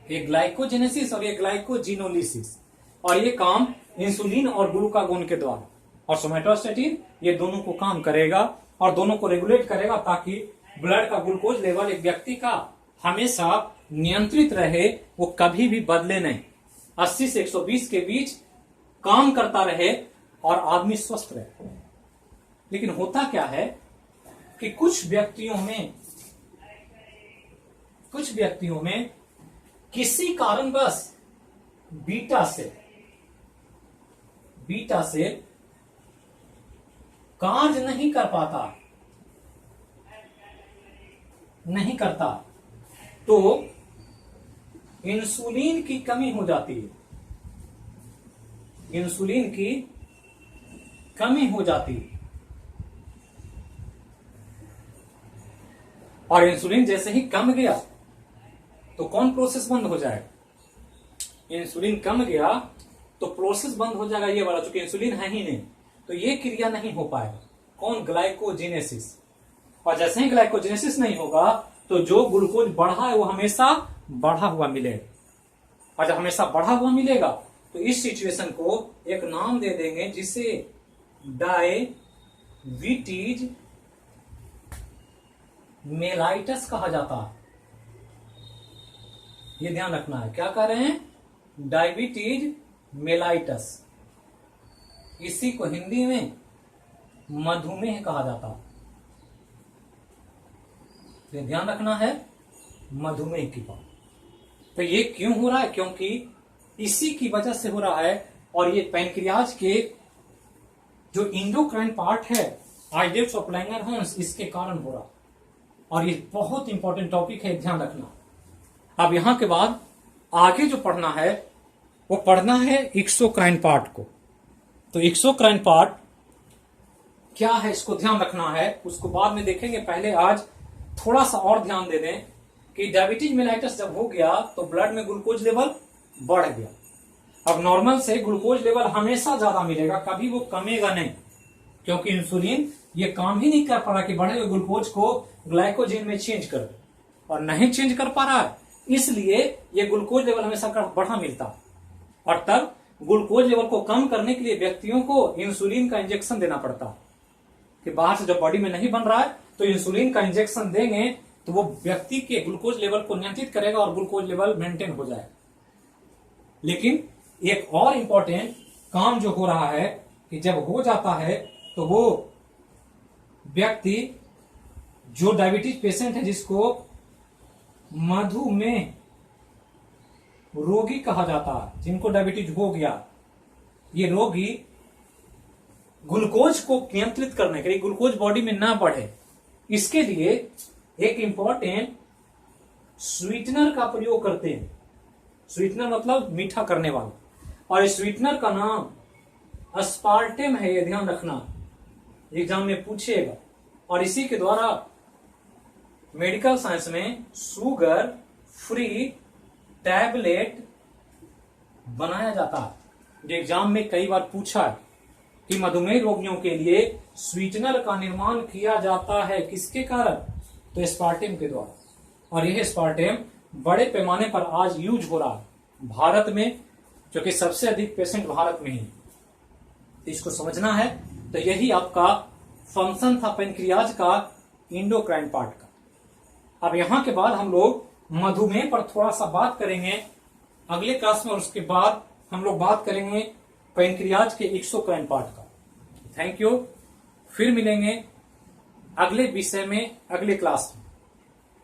एक ग्लाइकोजेनेसिस और एक ग्लाइकोजीनोलिसिस, और ये काम इंसुलिन और ग्लूकागोन के द्वारा। और सोमैटोस्टैटिन ये दोनों को काम करेगा और दोनों को रेगुलेट करेगा ताकि ब्लड का ग्लूकोज लेवल एक व्यक्ति का हमेशा नियंत्रित रहे, वो कभी भी बदले नहीं, 80 से 120 के बीच काम करता रहे और आदमी स्वस्थ रहे। लेकिन होता क्या है कि कुछ व्यक्तियों में किसी कारणवश बीटा से कार्य नहीं करता, तो इंसुलिन की कमी हो जाती है। और इंसुलिन जैसे ही कम गया तो कौन प्रोसेस बंद हो जाएगा? इंसुलिन कम गया तो प्रोसेस बंद हो जाएगा ये वाला, चूंकि इंसुलिन है ही नहीं, तो ये क्रिया नहीं हो पाएगा। कौन? ग्लाइकोजेनेसिस। और जैसे ही ग्लाइकोजेनेसिस नहीं होगा तो जो ग्लूकोज बढ़ा है वो हमेशा बढ़ा हुआ मिलेगा, और जब हमेशा बढ़ा हुआ मिलेगा तो इस सिचुएशन को एक नाम दे देंगे जिसे डायबिटीज मेलाइटस कहा जाता है। ये ध्यान रखना है, क्या कह रहे हैं? Diabetes mellitus. इसी को हिंदी में मधुमेह कहा जाता है। ये ध्यान रखना है, मधुमेह की बात। तो ये क्यों हो रहा है? क्योंकि इसी की वजह से हो रहा है, और ये पैनक्रियाज के जो इंडोक्राइन पार्ट है, आइलेट्स ऑफ लैंगरहैंस, इसके कारण हो रहा है। और ये बहुत इंपॉर्टेंट टॉपिक है, ध्यान रखना। अब यहां के बाद आगे जो पढ़ना है वो पढ़ना है एक्सोक्राइन पार्ट को। तो एक्सोक्राइन पार्ट क्या है इसको ध्यान रखना है, उसको बाद में देखेंगे। पहले आज थोड़ा सा और ध्यान दे दें कि डायबिटीज मेलाइटस जब हो गया तो ब्लड में ग्लूकोज लेवल बढ़ गया। अब नॉर्मल से ग्लूकोज लेवल हमेशा ज्यादा मिलेगा, कभी वो कमेगा नहीं, क्योंकि इंसुलिन ये काम ही नहीं कर पा रहा कि बढ़े हुए ग्लूकोज को ग्लाइकोजेन में चेंज कर, और नहीं चेंज कर पा रहा है, इसलिए ये ग्लूकोज लेवल हमेशा बढ़ा मिलता। और तब ग्लूकोज लेवल को कम करने के लिए व्यक्तियों को इंसुलिन का इंजेक्शन देना पड़ता कि बाहर से जब बॉडी में नहीं बन रहा है तो इंसुलिन का इंजेक्शन देंगे तो वो व्यक्ति के ग्लूकोज लेवल को नियंत्रित करेगा और ग्लूकोज लेवल मेंटेन हो जाएगा। लेकिन एक और इंपॉर्टेंट काम जो हो रहा है कि जब हो जाता है तो वो व्यक्ति जो डायबिटीज पेशेंट है, जिसको मधुमेह रोगी कहा जाता है, जिनको डायबिटीज हो गया, ये रोगी ग्लूकोज को नियंत्रित करने के लिए, ग्लूकोज बॉडी में ना बढ़े, इसके लिए एक इंपॉर्टेंट स्वीटनर का प्रयोग करते हैं। स्वीटनर मतलब मीठा करने वाला, और इस स्वीटनर का नाम अस्पार्टेम है, ये ध्यान रखना, एग्जाम में पूछेगा। और इसी के द्वारा मेडिकल साइंस में शुगर फ्री टैबलेट बनाया जाता है। जो एग्जाम में कई बार पूछा है कि मधुमेह रोगियों के लिए स्वीटनर का निर्माण किया जाता है, किसके कारण? तो एस्पार्टेम के द्वारा। और यह एस्पार्टेम बड़े पैमाने पर आज यूज हो रहा है भारत में, जो कि सबसे अधिक पेशेंट भारत में ही। तो इसको समझना है। तो यही आपका फंक्शन था पेनक्रियाज का इंडोक्राइन पार्ट का। अब यहां के बाद हम लोग मधुमेह पर थोड़ा सा बात करेंगे अगले क्लास में, और उसके बाद हम लोग बात करेंगे पेनक्रियाज के एक्सोक्राइन पार्ट का। Thank you. फिर मिलेंगे अगले विषय में अगले क्लास में।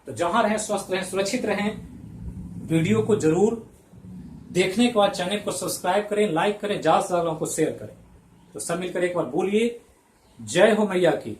तो जहां रहें स्वस्थ रहें, सुरक्षित रहें। वीडियो को जरूर देखने के बाद चैनल को सब्सक्राइब करें, लाइक करें, ज्यादा से ज्यादा लोगों को शेयर करें। तो सब मिलकर एक बार बोलिए, जय हो मैया की।